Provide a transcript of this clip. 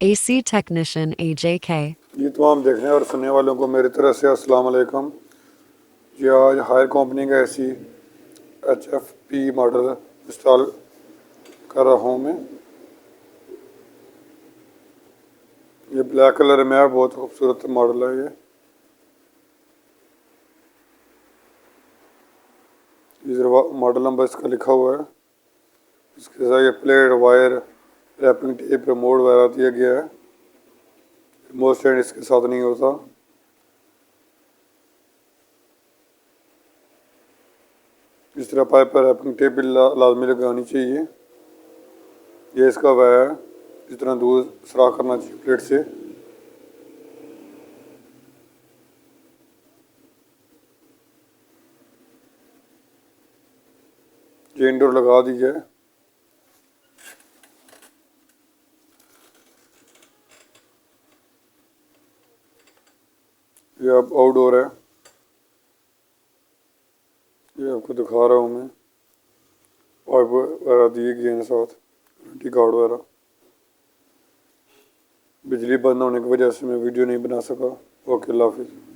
AC Technician AJK. ये तमाम देखने और सुनने वालों को मेरी तरफ से अस्सलाम वालेकुम। ये आज हायर कंपनी का एसी HFP मॉडल इंस्टॉल कर रहा हूँ मैं। ये ब्लैक कलर में है, बहुत खूबसूरत मॉडल है। ये मॉडल नंबर इसका लिखा हुआ है। इसके साथ ये plate, wire, wrapping tape, remote वगैरह दिया गया है। रिमोट स्टैंड इसके साथ नहीं होता। इस तरह पाइप पर रैपिंग टेप भी लाजमी लगानी चाहिए। ये इसका वह है, इस तरह दूर सुराख करना चाहिए प्लेट से। ये इंडोर लगा दी है। ये अब आउटडोर है। ये आपको दिखा रहा हूँ मैं। पाइप वगैरह दिए गए हैं साथ, वारंटी कार्ड वगैरह। बिजली बंद होने की वजह से मैं वीडियो नहीं बना सका। ओके, अल्लाह हाफिज़।